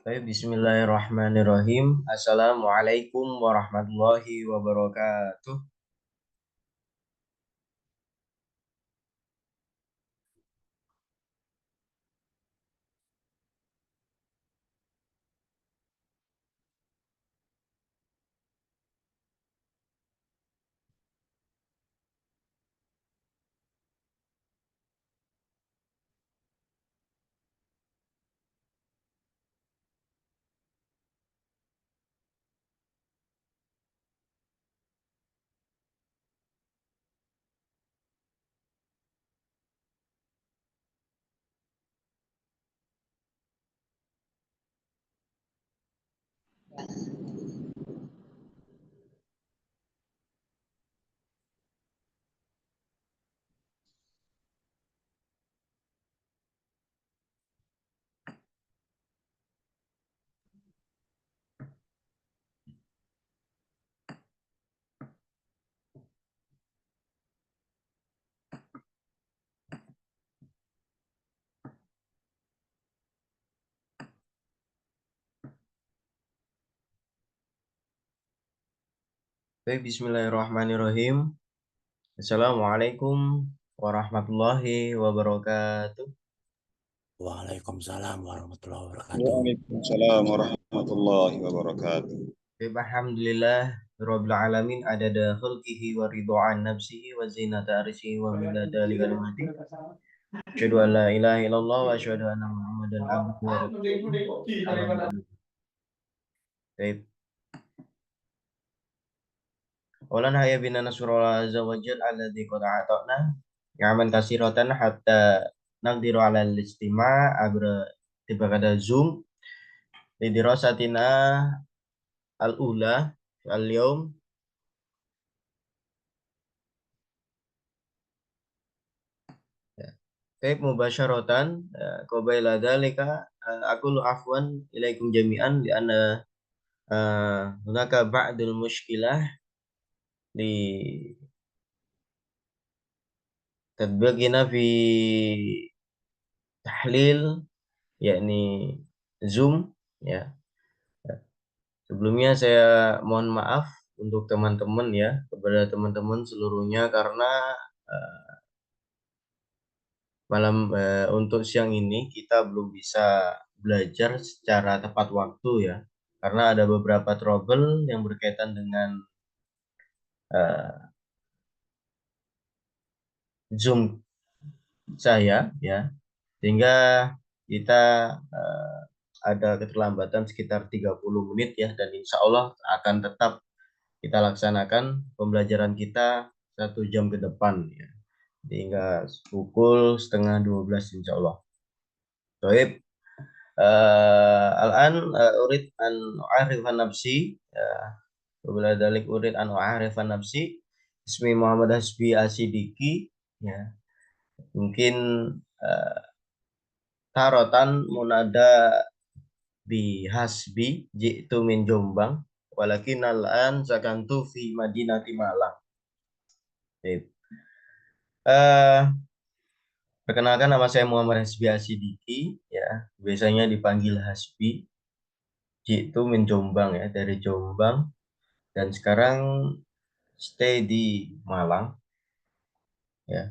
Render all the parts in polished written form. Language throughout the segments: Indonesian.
Baik, bismillahirrahmanirrahim. Assalamualaikum warahmatullahi wabarakatuh. Baik, bismillahirrahmanirrahim. Assalamualaikum warahmatullahi wabarakatuh. Waalaikumsalam warahmatullahi wabarakatuh. Waalaikumsalam warahmatullahi wabarakatuh. Baik, alhamdulillah rabbil alamin adada khalqihi wa ridhaan nafsihi wa zinata arsyihi wa midada kalimati. Asyhadu an la ilaha illallah wa asyhadu anna Muhammadan abduhu wa rasuluh. Amma ba'du. Baik. Walan haya bina nasrullah azza wa jal alladzi qad a'tana yaman kasiratan hatta naqdiru ala al-istima' abra tiba kada Zoom lidirasatina al-ula al-yawm ya. Baik mubasyaratan qabaila dzalika aqulu afwan ilaikum jami'an li anna hunaka ba'dul mushkilah li tadbaqina fi tahlil yakni Zoom ya. Sebelumnya saya mohon maaf untuk teman-teman ya, kepada teman-teman seluruhnya karena untuk siang ini kita belum bisa belajar secara tepat waktu ya, karena ada beberapa trouble yang berkaitan dengan uh, Zoom saya ya, sehingga kita uh, ada keterlambatan sekitar 30 menit ya, dan insya Allah akan tetap kita laksanakan pembelajaran kita 1 jam ke depan ya, hingga pukul setengah 12 insya Allah. Baik, al-an urid an u'arifan nafsi ya, wabila dalik urid an u'arifan nafsi ismi Muhammad Hasbi Asidiki ya, mungkin uh, tarotan munada bi hasbi jitu min Jombang walakin al-an sakantu fi Madinati Malang. Baik. Perkenalkan, nama saya Muhammad Hasbi Asidiki ya, biasanya dipanggil Hasbi. Itu Jombang ya, dari Jombang, dan sekarang stay di Malang ya.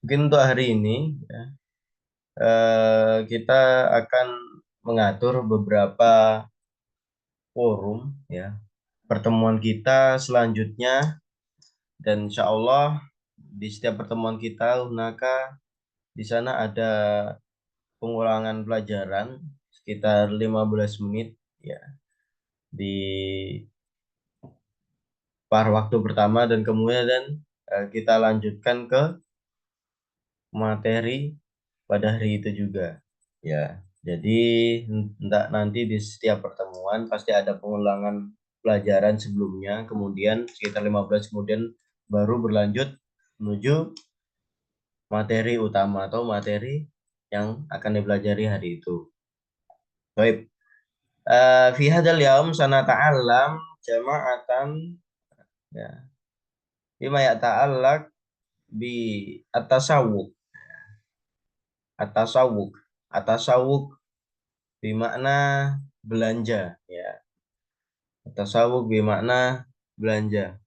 Mungkin untuk hari ini ya, kita akan mengatur beberapa forum ya, pertemuan kita selanjutnya, dan insya Allah di setiap pertemuan kita maka di sana ada pengulangan pelajaran sekitar 15 menit ya, di par waktu pertama, dan kemudian kita lanjutkan ke materi pada hari itu juga ya. Jadi nanti di setiap pertemuan pasti ada pengulangan pelajaran sebelumnya, kemudian sekitar 15 kemudian baru berlanjut menuju materi utama atau materi yang akan dipelajari hari itu. Baik. Fi hadzal yaum sanata'allam jama'atan ya. Bima ya'ta'allaq bi at-tasawwuk. At-tasawwuk. At-tasawwuk bermakna belanja, ya. Tasawuf bermakna belanja.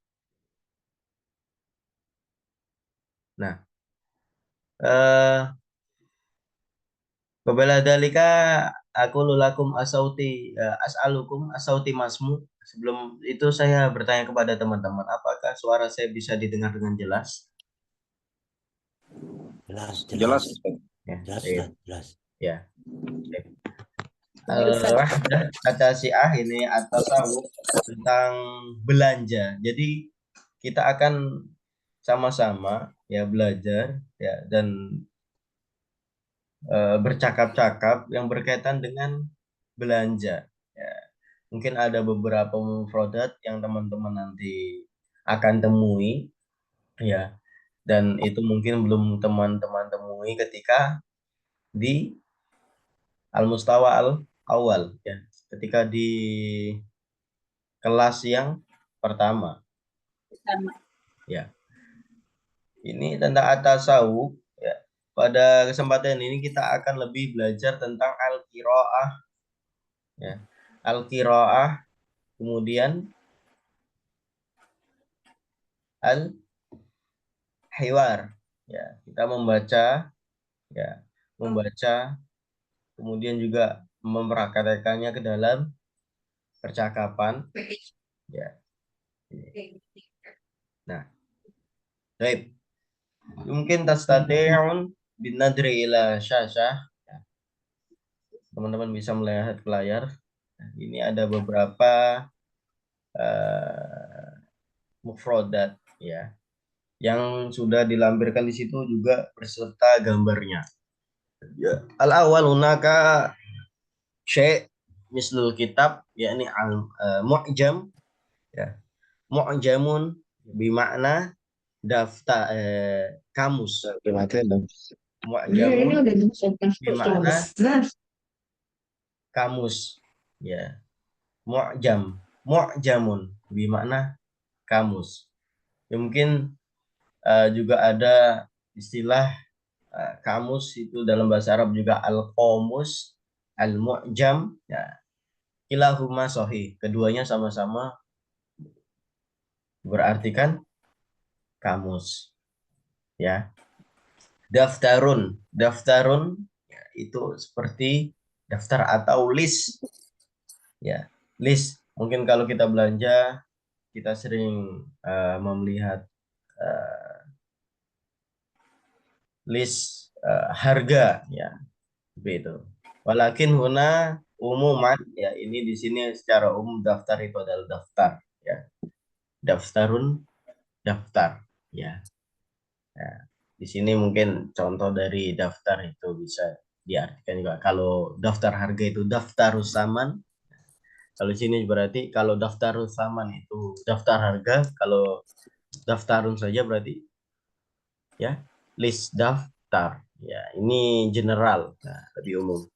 Nah, Qabla dalika aku lulakum asauti as'alukum asauti masmu. Sebelum itu saya bertanya kepada teman-teman, apakah suara saya bisa didengar dengan jelas? Jelas, Jelas. Ya, jelas, baik. jelas. Ya. Al-wahdah kata Syiah ini atau tasawuf tentang belanja. Jadi kita akan sama-sama ya belajar ya dan bercakap-cakap yang berkaitan dengan belanja. Ya, mungkin ada beberapa produk yang teman-teman nanti akan temui ya dan itu mungkin belum teman-teman temui ketika di al-mustawa al-awal ya, ketika di kelas yang pertama. Ya, ini tentang at-tasawuf ya. Pada kesempatan ini kita akan lebih belajar tentang al-qiraah ya. Al-qiraah, kemudian al-hiwar ya. Kita membaca ya, membaca kemudian juga mempraktekkannya ke dalam percakapan ya. Nah, baik. Mungkin tastati'un bin nadri ila syashah. Teman-teman bisa melihat ke layar. Ini ada beberapa mufrodat ya yang sudah dilampirkan di situ juga beserta gambarnya. Ya. Al awal hunaka syai' mislul kitab yakni al mu'jam ya. Mu'jamun bimakna daftar kamus. Mu'jamun bimakna kamus ya. Mu'jamun bimakna kamus. Ya, mungkin juga ada istilah kamus itu dalam bahasa Arab juga al-qamus, al-mu'jam ya. Kilahuma sahih. Keduanya sama-sama berarti kan kamus ya. Daftarun ya, itu seperti daftar atau list ya. List mungkin kalau kita belanja kita sering melihat list harga ya begitu. Walakin huna umuman ya, ini di sini secara umum daftar itu adalah daftar ya. Daftarun daftar ya. Ya. Di sini mungkin contoh dari daftar itu bisa diartikan juga kalau daftar harga itu daftar saman. Kalau di sini berarti kalau daftar saman itu daftar harga, kalau daftarun saja berarti ya list daftar. Ya, ini general, nah, lebih umum.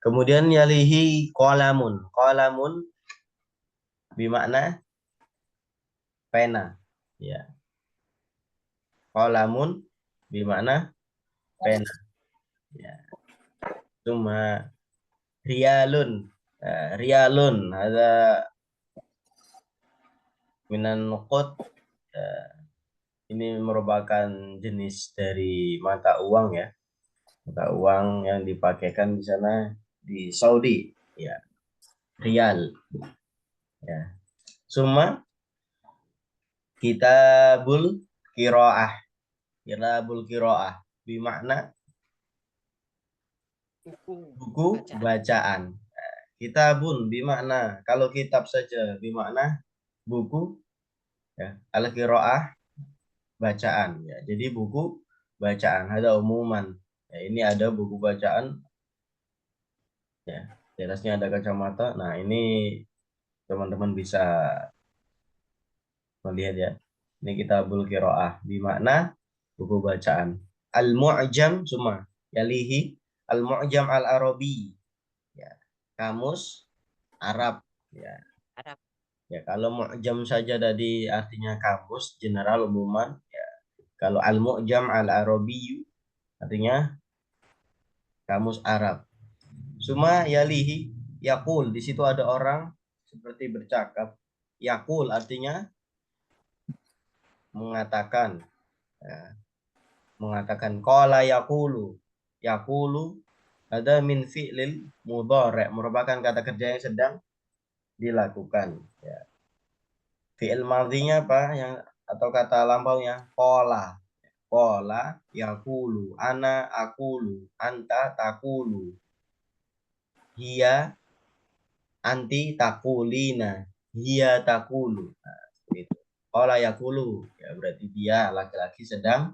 Kemudian yalihi qalamun. Qalamun bermakna pena. Ya. Qalamun bermakna pena. Ya. Cuma rialun. Rialun ada minan nukut. Ini merupakan jenis dari mata uang ya. Mata uang yang dipakaikan di sana di Saudi. Ya. Rial. Ya. Summa kitabul kiroah. Kitabul kiroah. Bermakna buku bacaan. Kitabun bermakna kalau kitab saja bermakna buku ya. Al-qiraah bacaan ya. Jadi buku bacaan ada umuman. Ya, ini ada buku bacaan ya. Di atasnya ada kacamata. Nah, ini teman-teman bisa melihat ya. Ini kitabul qiraah bermakna buku bacaan. Al-mu'jam cuma yalihi al-mu'jam al-arabi ya. Kamus Arab ya. Arab. Ya, kalau mu'jam saja tadi artinya kamus general umuman ya. Kalau al-mu'jam al-arabi artinya kamus Arab. Suma yalihi yakul, di situ ada orang seperti bercakap. Yakul artinya mengatakan, ya, mengatakan qala yakulu. Yakulu ada min fi'lil mudhari', merupakan kata kerja yang sedang dilakukan, ya. Fi'il madhinya apa yang atau kata lampaunya qala. Qala yakulu, ana akulu, anta takulu, hiya anti takulina, hiya takulu. Nah, itu. Qala yakulu, ya berarti dia laki-laki sedang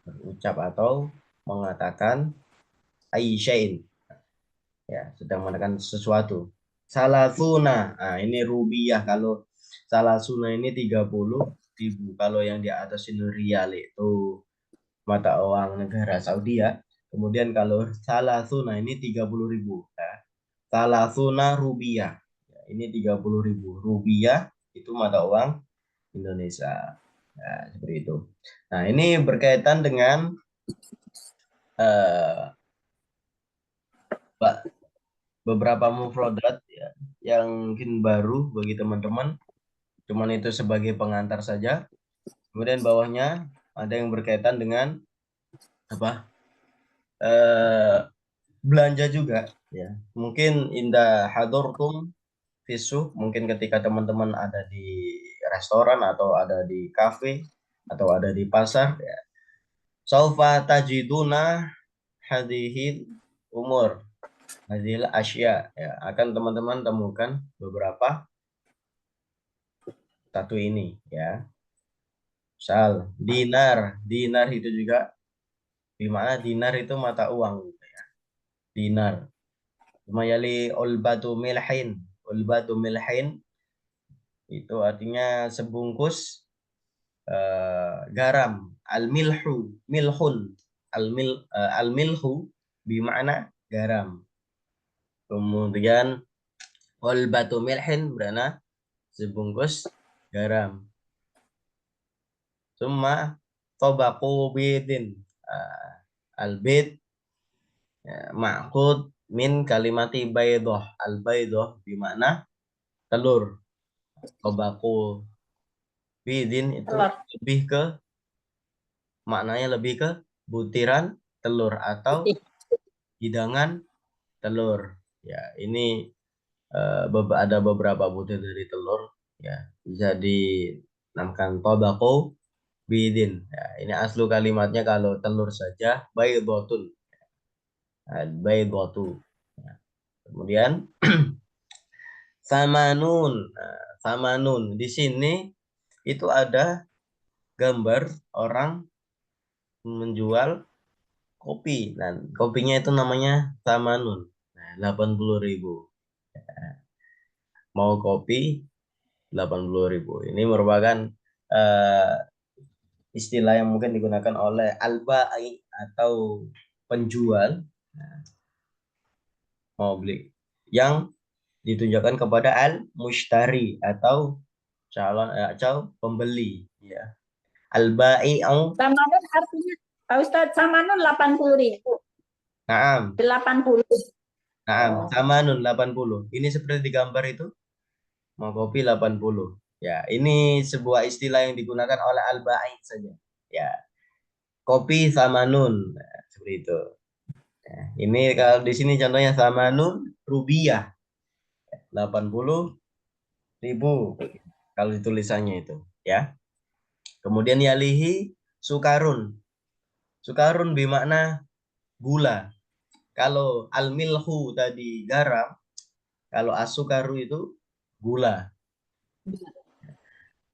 berucap atau mengatakan aisyain, ya sedang mengatakan sesuatu. Salasuna, nah ini rubiah. Kalau salasuna ini 30.000. Kalau yang di atas ini rial itu mata uang negara Saudi, ya. Kemudian kalau salasuna ini 30.000, ya. Salasuna rubiah, ya, ini 30.000 rubiah, itu mata uang Indonesia, ya, seperti itu. Nah, ini berkaitan dengan eh, beberapa mufrodat, ya, yang mungkin baru bagi teman-teman. Cuman itu sebagai pengantar saja. Kemudian bawahnya ada yang berkaitan dengan apa? Eh, belanja juga, ya. Mungkin indah hadortum fisuh, mungkin ketika teman-teman ada di restoran atau ada di kafe atau ada di pasar, ya. Saufa tajiduna hadihil umur, hadhil asya, ya, akan teman-teman temukan beberapa satu ini, ya. Misal dinar, dinar itu juga di mana dinar itu mata uang, gitu ya. Dinar. Mayali ulbatu milhin, ulbatu milhin itu artinya sebungkus garam. Al milhu, milhun, al milhu bermakna garam. Kemudian ulbatu milhin berana sebungkus garam. Summa tabaqu bidin. Al-bid, ya, ma'qud min kalimati baydoh. Al-baydoh bermakna telur. Tabaqu bidin itu Telur. lebih ke maknanya lebih ke butiran telur atau hidangan telur. Ya, ini ada beberapa butir dari telur, ya. Bisa dinamakan tabaqu bidin. Ya, ini aslu kalimatnya kalau telur saja baydotun. Baydatu. Ya. Kemudian samanun. Nah, samanun di sini itu ada gambar orang menjual kopi. Dan kopinya itu namanya samanun. Nah, 80.000. Mau kopi 80.000. Ini merupakan eh, istilah yang mungkin digunakan oleh al-ba'i atau penjual, nah, mau beli, yang ditunjukkan kepada al-mushtari atau calon atau pembeli, ya. Al-bai'u, Samanun artinya, Pak Ustadz, Samanun 80.000. na'am, 80. na'am, Oh. samanun 80. Ini seperti di gambar itu, mau kopi 80. Ya, ini sebuah istilah yang digunakan oleh al-bai saja. Ya, kopi samanun. Nah, seperti itu. Ya, ini kalau di sini contohnya samanun rubiah 80.000 kalau ditulisannya itu, ya. Kemudian yalihi sukarun. Sukarun bermakna gula. Kalau al-milhu tadi garam, kalau asukaru itu gula.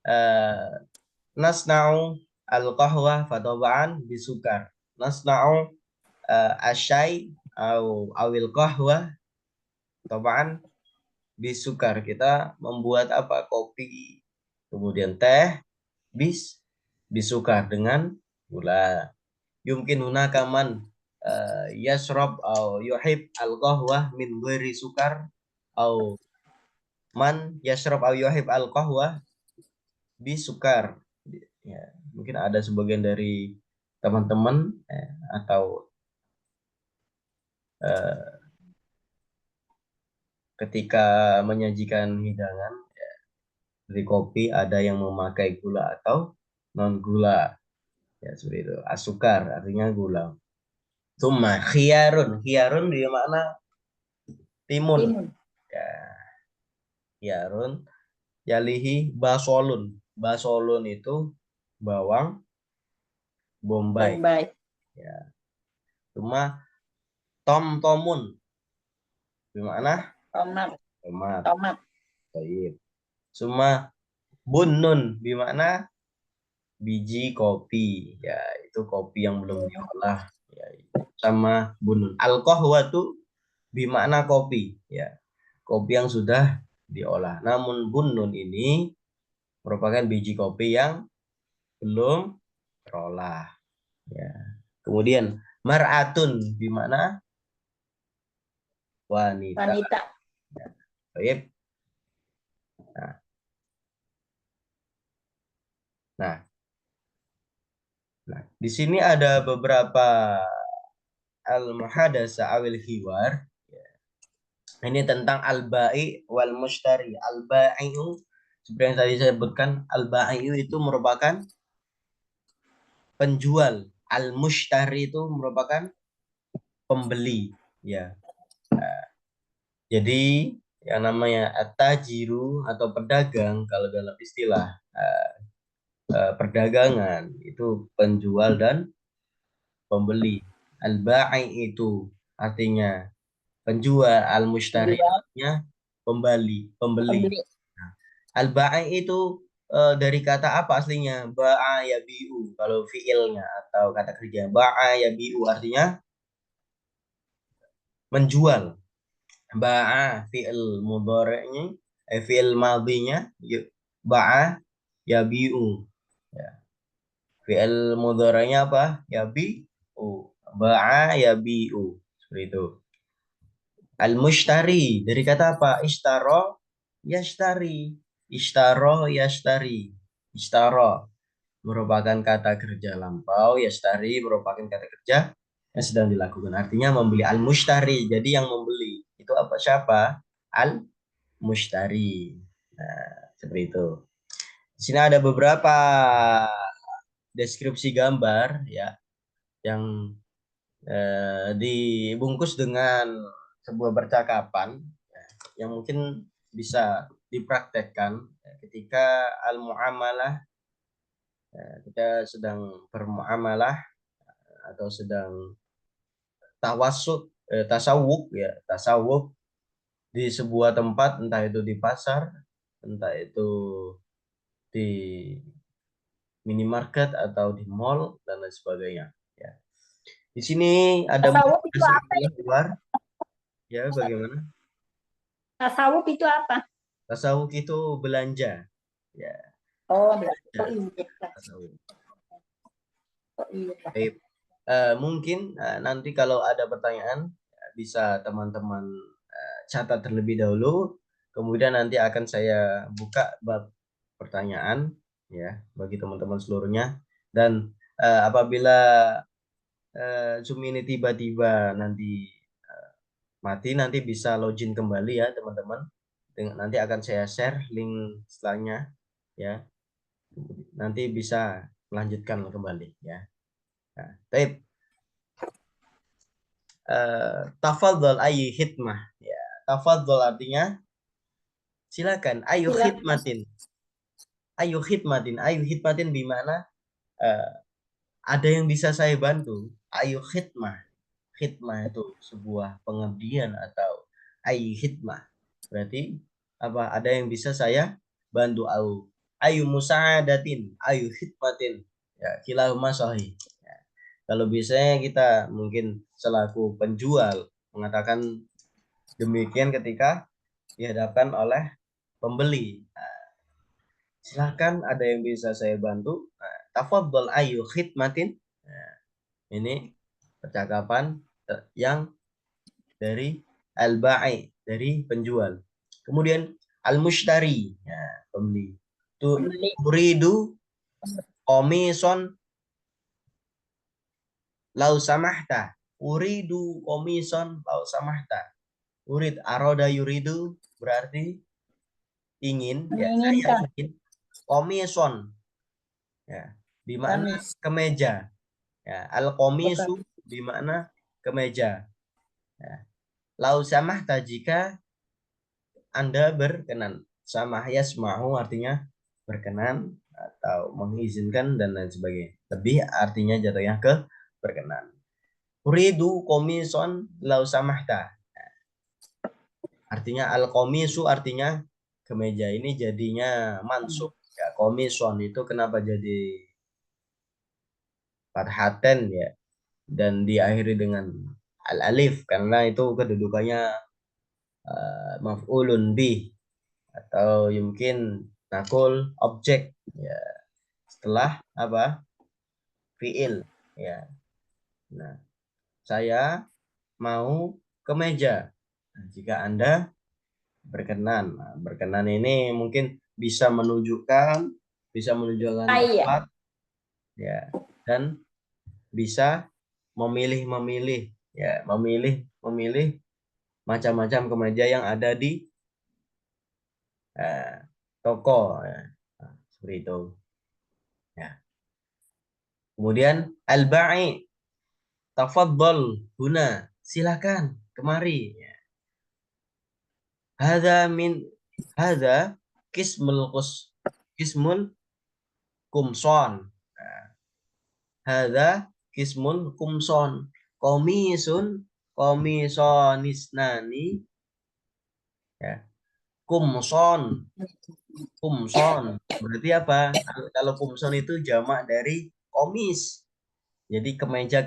Eh, nasna'u al-qahwa fataba'an bisukar. Nasna'u asyai awil qahwa taba'an bisukar. Kita membuat apa? Kopi, kemudian teh, bisukar dengan gula. Yumkin hunaka man yashrab au yuhib al-qahwah min ghairi sukar, au man yashrab au yuhib al-qahwah bisukar. Ya, mungkin ada sebagian dari teman-teman atau eh, ketika menyajikan hidangan dari kopi ada yang memakai gula atau non gula, ya seperti itu. Asukar artinya gula. Summa khiyarun, khiyarun di mana timun, Timun. ya khiyarun. Yalihi basolun, basolun itu bawang bombay, Bombay. ya. Cuma tom tomun di mana Tomat. tomat. Tomat. Baik. Cuma bunun di mana biji kopi, ya itu kopi yang belum diolah, ya. Sama bunun alkohwa itu bimana kopi, ya kopi yang sudah diolah. Namun bunun ini merupakan biji kopi yang belum terolah, ya. Kemudian mar'atun bimana wanita. Wanita. Baik. Nah, nah, di sini ada beberapa al-muhadasa awil hiwar. Ini tentang al-ba'i wal mushtari. Al-ba'i'u seperti yang tadi saya sebutkan, al-ba'i'u itu merupakan penjual, al-mushtari itu merupakan pembeli, ya. Jadi yang namanya at-tajiru atau pedagang kalau dalam istilah perdagangan itu penjual dan pembeli. Al-ba'i itu artinya penjual, al-mushtari Penjual. artinya pembeli. Pembeli. Al-ba'i itu dari kata apa aslinya? Ba'a yabi'u kalau fiilnya atau kata kerja. Ba'a yabi'u artinya menjual. Ba'a fiil mudhari'nya, fiil madhinya ba'a yabi'u. Ya. Fiil mudhari'nya apa? Yabi'u. Ba'a yabi'u. Seperti itu. Al-mushtari dari kata apa? Ishtaro yashtari. Ishtaro yashtari. Ishtaro merupakan kata kerja lampau, yashtari merupakan kata kerja yang sedang dilakukan. Artinya membeli. Al-mushtari, jadi yang membeli. Itu apa? Siapa? Al-mushtari. Nah, seperti itu. Di sini ada beberapa deskripsi gambar, ya, yang dibungkus dengan sebuah percakapan, ya, yang mungkin bisa dipraktekkan ketika al-muamalah, ya, kita sedang bermuamalah atau sedang tasawuf, ya tasawuf di sebuah tempat, entah itu di pasar, entah itu di minimarket atau di mall dan lain sebagainya, ya. Di sini ada Tasawuf itu apa? luar, ya bagaimana? Tasawuf itu apa? Tasawuf itu belanja, ya. Oh, Ya, oh iya. tasawuf. Oh iya. Baik. Mungkin nanti kalau ada pertanyaan bisa teman-teman catat terlebih dahulu, kemudian nanti akan saya buka bab pertanyaan, ya, bagi teman-teman seluruhnya. Dan apabila Zoom ini tiba-tiba nanti mati, nanti bisa login kembali ya teman-teman. Nanti akan saya share link setelahnya, ya. Nanti bisa melanjutkan kembali, ya. Nah, baik. Tafadhol ayu hikmah, ya. Tafadhol artinya silakan, ayu Silakan. khidmatin. Ayu khidmatin, ayu khidmatin bimana ada yang bisa saya bantu. Ayu khidmah. Khidmah itu sebuah pengabdian atau ayu khidmah. Berarti apa? Ada yang bisa saya bantu. Ayu musa'adatin, ayu khidmatin. Ya, kilahuma sahih. Ya. Kalau biasanya kita mungkin selaku penjual mengatakan demikian ketika dihadapkan oleh pembeli. Nah, silakan, ada yang bisa saya bantu. Nah, tafadhol ayu khidmatin. Nah, ini percakapan yang dari al-ba'i, dari penjual. Kemudian al-mushtari, ya, pembeli. Tu Pembeli. uridu komison lau samahta. Uridu komison lau samahta. Urid aroda yuridu berarti ingin, ya saya Menginginkan. ingin. Komison, ya, di mana Komis. kemeja. Ya, al Bukan. komisu di mana kemeja. Ya. Lau samahta jika Anda berkenan. Samah yasmahu artinya berkenan atau mengizinkan dan lain sebagainya. Lebih artinya jatuhnya ke berkenan. Uridu komison lau samahta. Artinya al komisu artinya kemeja, ini jadinya mansub. Ya, komison itu kenapa jadi fathaten ya dan diakhiri dengan al alif karena itu kedudukannya maf'ulun bih atau mungkin nakul objek ya setelah apa fiil ya. Nah, saya mau ke meja. Nah, jika Anda berkenan. Nah, berkenan ini mungkin bisa menunjukkan Iya. tempat ya dan bisa memilih ya, memilih macam-macam kemeja yang ada di eh, toko ya. Nah, seperti itu ya. Kemudian al-ba'i tafaddal huna, silakan kemari ya. Hadza kismul kumson. Nah, hadza kismun kumson. Komisonisnani ya. Kumson berarti apa? Kalau kumson itu jamak dari komis. Jadi kemeja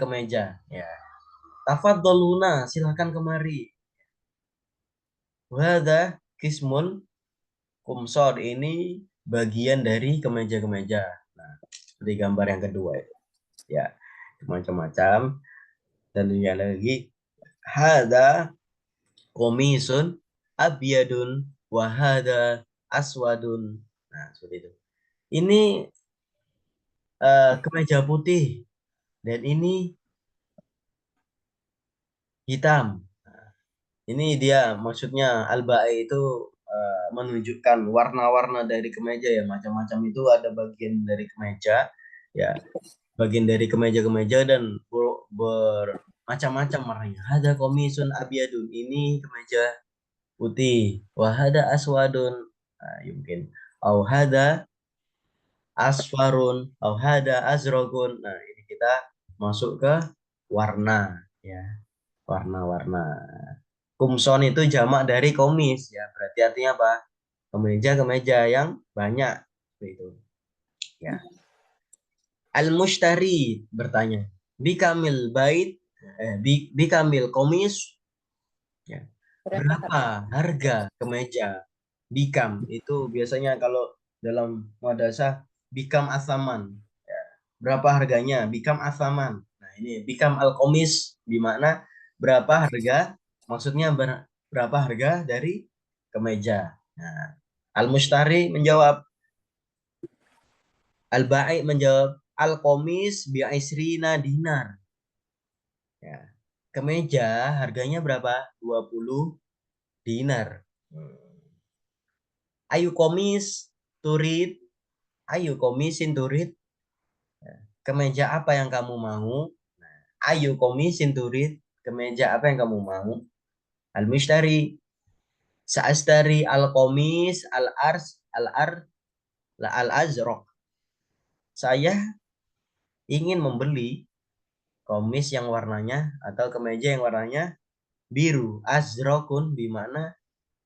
ya. Tafadhaluna, silakan kemari. Wahada kismun kumsor, ini bagian dari kemeja-kemeja. Nah, seperti gambar yang kedua itu. Ya, macam-macam. Dan ini lagi hada komisun abyadun wahada aswadun. Nah, seperti itu. Ini kemeja putih dan ini hitam. Ini dia maksudnya al-ba'i itu menunjukkan warna-warna dari kemeja ya, macam-macam itu ada bagian dari kemeja ya, bagian dari kemeja-kemeja dan bermacam-macam warnanya. Ada komisun abyadun, ini kemeja putih. Wahada aswadun, nah, mungkin au hada asfarun, au hada azrogun. Nah, ini kita masuk ke warna ya, warna-warna. Kumson itu jamak dari komis ya, berarti artinya apa? Kemeja-kemeja yang banyak itu ya. Al-mushtari bertanya, bikamil bait bikamil komis ya. Berapa harga kemeja? Bikam itu biasanya kalau dalam madrasah bikam asaman ya. Berapa harganya? Bikam asaman. Nah, ini bikam al-komis di mana berapa harga? Maksudnya berapa harga dari kemeja. Nah, al-mushtari menjawab, al-ba'i menjawab, al-komis bi'isrina dinar. Ya. Kemeja harganya berapa? 20 dinar. Ayu komis turid, ayu komisin turid. Kemeja apa yang kamu mau? Ayu komisin turid, kemeja apa yang kamu mau? Al-mushtari, sa'astari al-komis al-ars al-ar la al-azraq. Saya ingin membeli komis yang warnanya atau kemeja yang warnanya biru. Azraqun di mana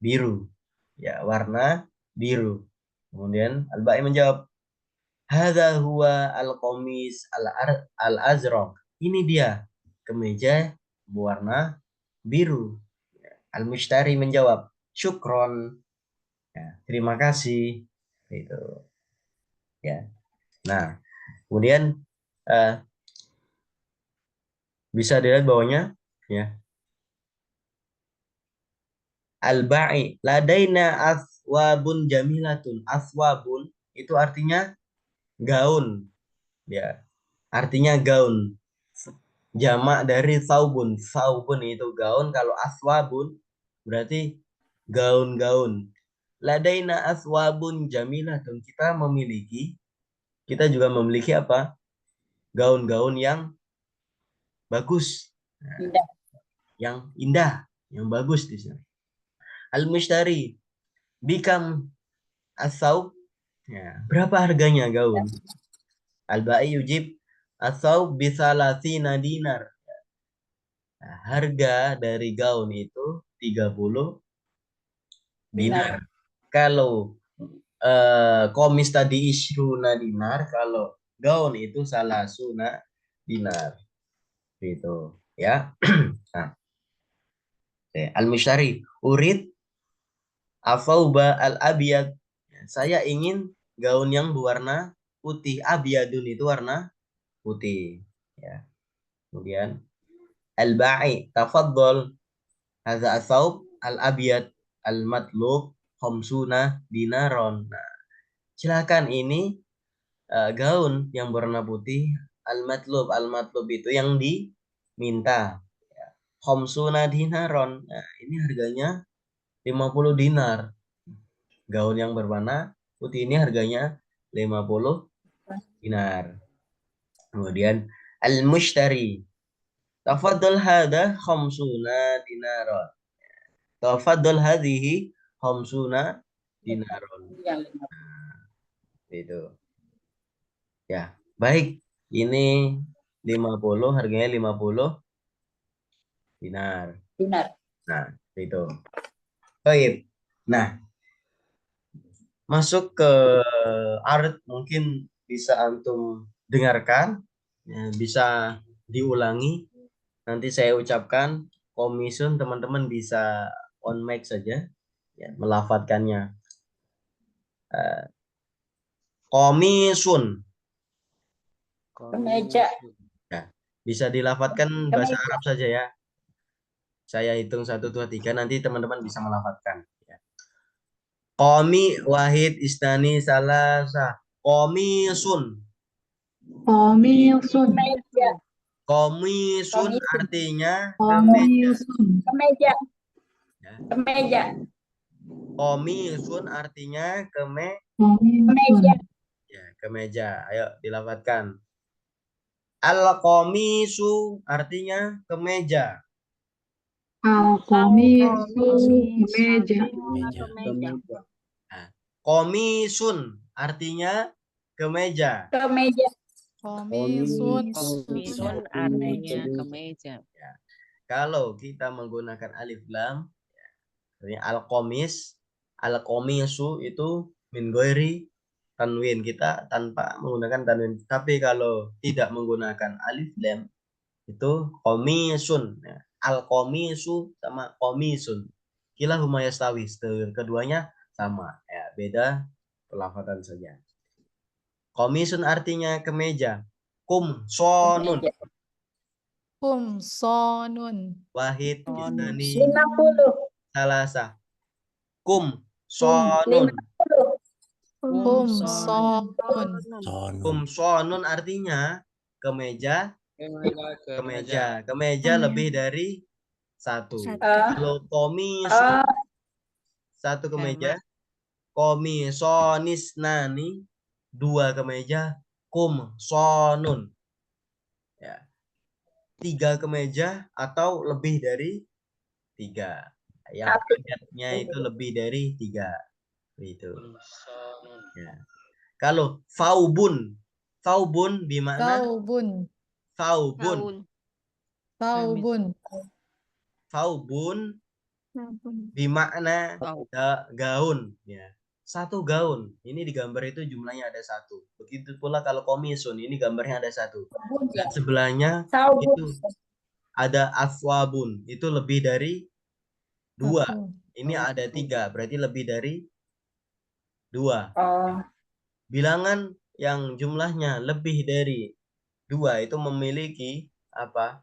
biru. Ya, warna biru. Kemudian Al-Ba'i menjawab, hadza huwa al-qamis al-azraq. Ini dia kemeja berwarna biru. Al-Mushtari menjawab, syukron. Ya, terima kasih. Itu. Ya. Nah, kemudian bisa dilihat bawahnya ya. Al-ba'i ladaina aswabun jamilatun. Aswabun itu artinya gaun ya. Artinya gaun. jamak dari saubun. Saubun itu gaun, kalau aswabun berarti gaun-gaun. Ladaina aswabun jamilatun. Kita juga memiliki apa? Gaun-gaun yang bagus. Nah, Indah. yang indah, yang bagus di sini. Al-mushtari, bikam asaub. Ya, berapa harganya gaun? Al-ba'i yujib asaub bisalasina dinar. Nah, harga dari gaun itu 30 dinar. Dinar. Kalau komis tadi isruna dinar, kalau gaun itu salasuna dinar. Gitu, ya. Nah, al-mushtari, urid afauba al-abiyad. Saya ingin gaun yang berwarna putih. Abiyadun itu warna putih. Ya. Kemudian al-ba'i tafaddal hadza asaub al-abiyad al-matlub khamsuna dinaron. Nah, silakan ini gaun yang berwarna putih al-matlub. Al-matlub itu yang diminta. Ya. Khamsuna dinaron. Nah, ini harganya 50 dinar. Gaun yang berwarna putih ini harganya 50 dinar. Kemudian al-mushtari tafaddal hada khamsuna dinaron. Tafaddal hadhihi khamsuna dinaron. Yang Itu. Ya, baik. Ini 50, harganya 50 dinar. dinar. Nah, itu. Baik. Nah, masuk ke art mungkin bisa antum dengarkan, ya, bisa diulangi. Nanti saya ucapkan komisun, teman-teman bisa on mic saja, ya, melafadzkannya. Komisun, Kemeja. ya, bisa dilafadzkan bahasa Kemeja. Arab saja ya. Saya hitung 1, 2, 3, nanti teman-teman bisa melafadzkan. Ya. Komi wahid istani salasa. Komisun. Komisun. Kemeja. Komisun Komisun. artinya kemeja. Komisun. Kemeja. Ya. Kemeja. Komisun artinya Komisun. Kemeja. ya, kemeja. Ayo dilafadzkan. Al-komisu artinya kemeja. Al-komisu. Kemeja. Kemeja. Nah, komisun artinya kemeja. Kemeja. Komisun Komisun artinya kemeja. Ya. Kalau kita menggunakan alif lam, artinya al-komis, al-komisu itu min ghairi tanwin, kita tanpa menggunakan tanwin. Tapi kalau tidak menggunakan alif lam itu komisun. Ya. Al-komisu sama komisun. Kilahuma yastawi, keduanya sama. Ya, beda pelafatan saja. Komisun artinya kemeja. Kum sonun. Kemeja. Kumsonun. Wahid isnani 50. salasa. Kum sonun. 50. Kumsonun. Kum sonun artinya kemeja. Kemeja lebih dari satu. Kalau komisun satu kemeja. Komisonis nani 2 kemeja. Kum sonun. Ya. 3 kemeja atau lebih dari 3. Yang padatnya itu lebih dari 3. Itu. Ya. Kalau faubun bermakna Saubun. faubun. Saubun. Faubun bermakna gaun. Ya. Satu gaun. Ini di gambar itu jumlahnya ada 1. Begitu pula kalau komisun, ini gambarnya ada 1. Dan sebelahnya itu ada aswabun. Itu lebih dari 2. Ini ada 3. Berarti lebih dari 2. Bilangan yang jumlahnya lebih dari 2 itu memiliki apa?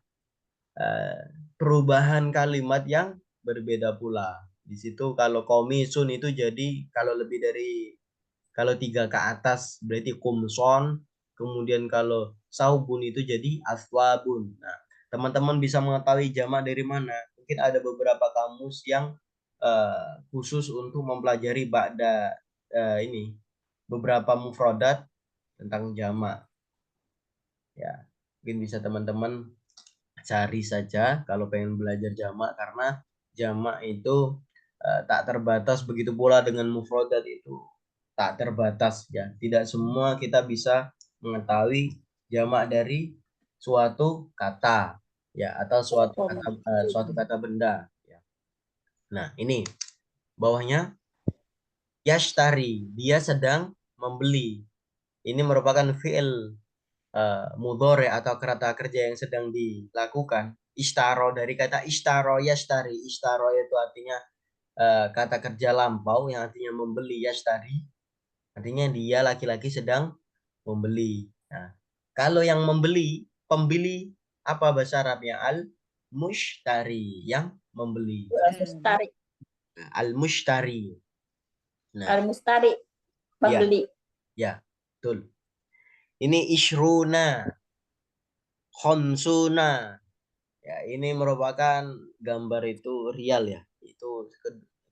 Perubahan kalimat yang berbeda pula. Di situ kalau komisun itu jadi kalau lebih dari, kalau 3 ke atas berarti kumson, kemudian kalau saubun itu jadi aswabun. Nah, teman-teman bisa mengetahui jamak dari mana. Mungkin ada beberapa kamus yang khusus untuk mempelajari ba'da ini beberapa mufradat tentang jamak. Ya, mungkin bisa teman-teman cari saja kalau pengen belajar jamak, karena jamak itu tak terbatas, begitu pula dengan mufradat itu tak terbatas ya. Tidak semua kita bisa mengetahui jamak dari suatu kata ya, atau suatu kata benda ya. Nah, ini bawahnya yashtari, dia sedang membeli. Ini merupakan fi'il mudhari atau kata kerja yang sedang dilakukan. Ishtaro, dari kata ishtaro yashtari. Ishtaro itu artinya kata kerja lampau yang artinya membeli. Yashtari artinya dia laki-laki sedang membeli. Nah, kalau yang membeli, pembeli, apa bahasa Arabnya? Al-mushtari, yang membeli. Al-Mustari. Al-mushtari. Nah, Al-Mustari. Pembeli. ya, betul. Ini ishruna, khonsuna. Ya, ini merupakan gambar itu rial ya. Itu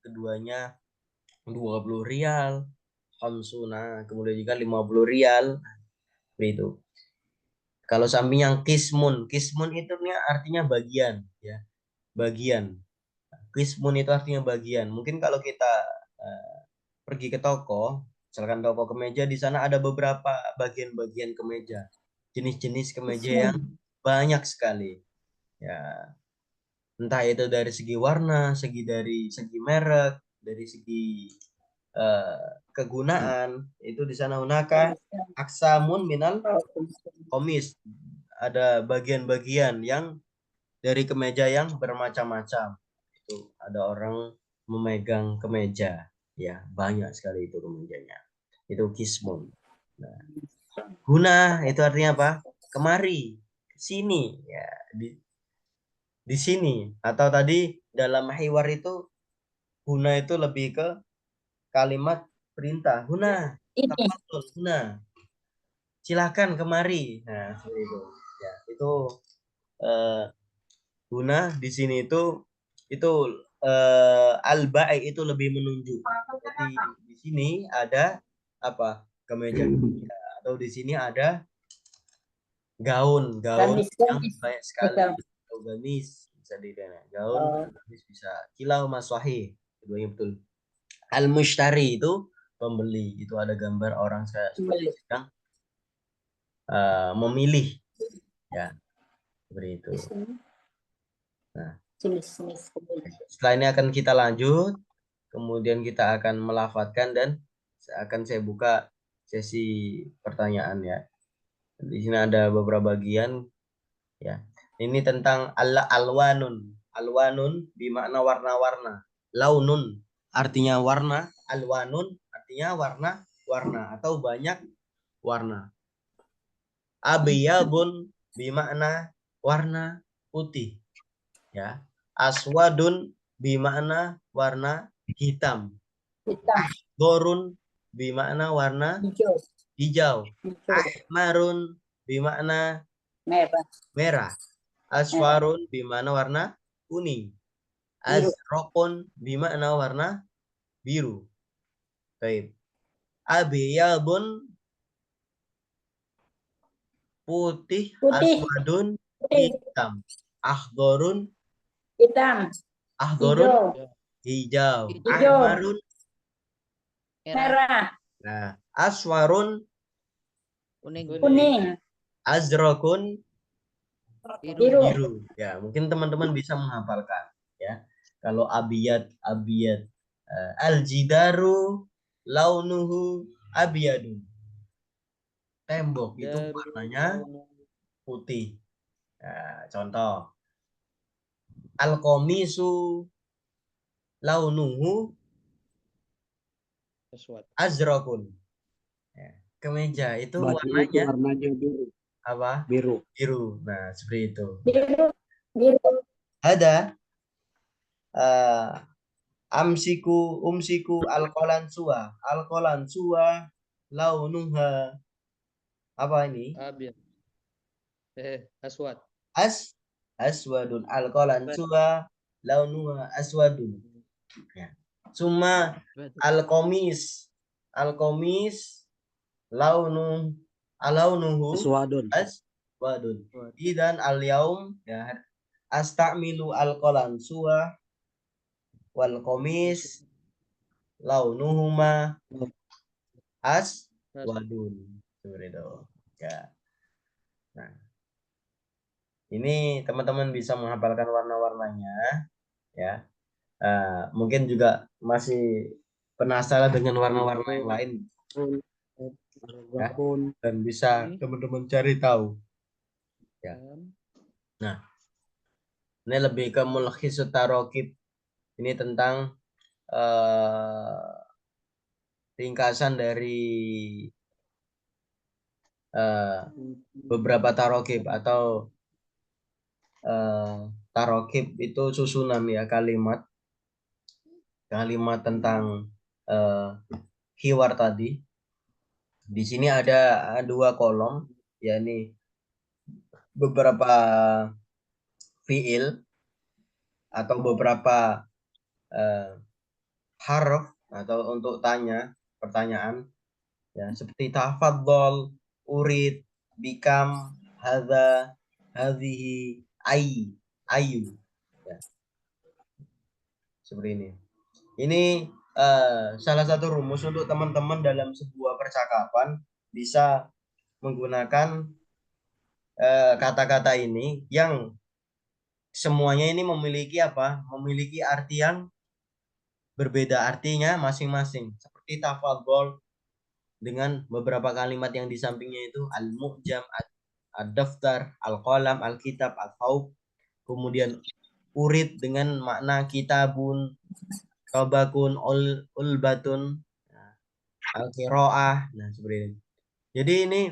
keduanya 20 rial, khonsuna, kemudian juga 50 rial. Begitu. Kalau samping yang kismun itu artinya bagian ya. Bagian. Kismun itu artinya bagian. Mungkin kalau kita pergi ke toko, misalkan toko kemeja, di sana ada beberapa bagian-bagian kemeja. Jenis-jenis kemeja yang banyak sekali. Ya, entah itu dari segi warna, dari segi merek, dari segi kegunaan, itu di sana hunaka aksamun minal komis. Ada bagian-bagian yang dari kemeja yang bermacam-macam. Itu ada orang memegang kemeja, ya banyak sekali itu kemejanya. Itu kismun. Nah, guna itu artinya apa? Kemari, sini, ya di sini. Atau tadi dalam hiwar itu guna itu lebih ke kalimat perintah. Guna, Ini. tafadhol, guna. Silakan kemari. Nah, seperti itu. Ya, itu guna di sini itu al-ba'i itu lebih menunjuk. Jadi di sini ada apa? Kemeja, atau di sini ada gaun Gamis, yang gamis. banyak sekali. Betul. Atau gamis bisa dilihat. Gaun, gamis bisa. Kilau maswahih, keduanya betul. Al-mushtari itu pembeli. Itu ada gambar orang seperti sedang memilih, ya seperti itu. Nah, setelah ini akan kita lanjut, kemudian kita akan melafatkan dan akan saya buka sesi pertanyaan ya. Di sini ada beberapa bagian ya. Ini tentang alwanun. Alwanun bermakna warna-warna. Launun artinya warna, alwanun artinya warna-warna atau banyak warna. Abyadun bermakna warna putih. Ya. Aswadun bermakna warna hitam. Gorun bermakna warna hijau. Ahmarun bermakna merah. Asfarun bermakna warna kuning. Azraqun bermakna warna biru. Baik. Abyadun putih. Aswadun hitam. Akhdorun hitam. Akhdorun hijau. Ahmarun merah. Nah, aswarun kuning. Azraqun biru. Ya, mungkin teman-teman bisa menghafalkan ya. Kalau abiyad al-jidaru launuhu abiyadun. Tembok itu warnanya putih. Nah, contoh. Al-qamisu launuhu azraqun. Ya, kemeja itu warnanya biru. apa? Biru. Biru. Nah, seperti itu. Biru. Ada umsiku alkolan suwa launuha apa ini? Aswad. aswadun. Al-qalan suwa launuha aswadun. Ya. Summa al-qamis launuhu aswadun. Idan al-yaum ya astamilu al-qalan suwa wal qamis launuhuma aswadun. Seperti itu. Ya. Nah, ini teman-teman bisa menghafalkan warna-warnanya ya. Mungkin juga masih penasaran dengan warna-warna yang lain ya, dan bisa teman-teman cari tahu ya. Nah, ini lebih ke mulkhisut tarokib. Ini tentang ringkasan dari beberapa tarokib atau tarokib itu susunan ya, kalimat tentang hiwar tadi. Di sini ada 2 kolom, yakni beberapa fiil atau beberapa harf atau untuk pertanyaan ya, seperti tafaddal, urid, bikam, hadza, hadhihi, ayu ya. Seperti ini. Ini salah satu rumus untuk teman-teman dalam sebuah percakapan bisa menggunakan kata-kata ini yang semuanya ini memiliki memiliki arti yang berbeda artinya masing-masing. Seperti tafadhol dengan beberapa kalimat yang di sampingnya itu al-mu'jam, ad-daftar, al-qalam, al-kitab, al-thawb. Kemudian urid dengan makna kitabun, robakun, ulbatun, al-qiraah. Nah, seperti ini. Jadi ini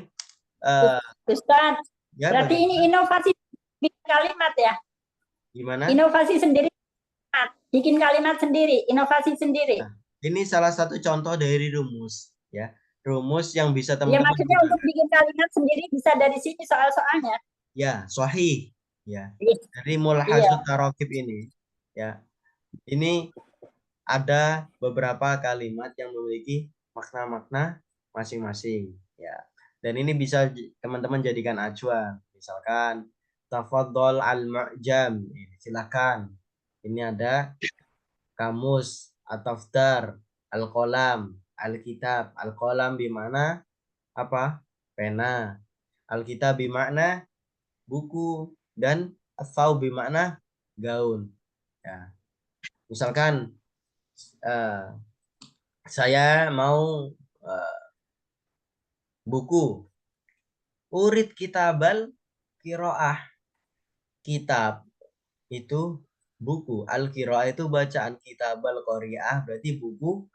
Ustaz, ya, berarti ini inovasi bikin kalimat ya? Gimana? Inovasi sendiri, bikin kalimat sendiri, inovasi sendiri. Nah, ini salah satu contoh dari rumus ya. Rumus yang bisa Ya teman-teman maksudnya untuk bikin kalimat sendiri bisa dari sini soal-soalnya. ya, sahih ya. Iya. Dari mulhazut tarokib ini ya. Ini ada beberapa kalimat yang memiliki makna-makna masing-masing ya. Dan ini bisa teman-teman jadikan acuan. Misalkan tafaddal al-mu'jam. Silakan. Ini ada kamus, at-tafdar, al-qalam, al-kitab. Al-qalam bimana apa? Pena. Al-kitab bimana buku, dan as-saub bimana gaun. Ya. Misalkan saya mau buku. Urid kitabal qiraah. Kitab itu buku. Al-qiraah itu bacaan, kitabal qari'ah berarti buku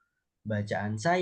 bacaan saya.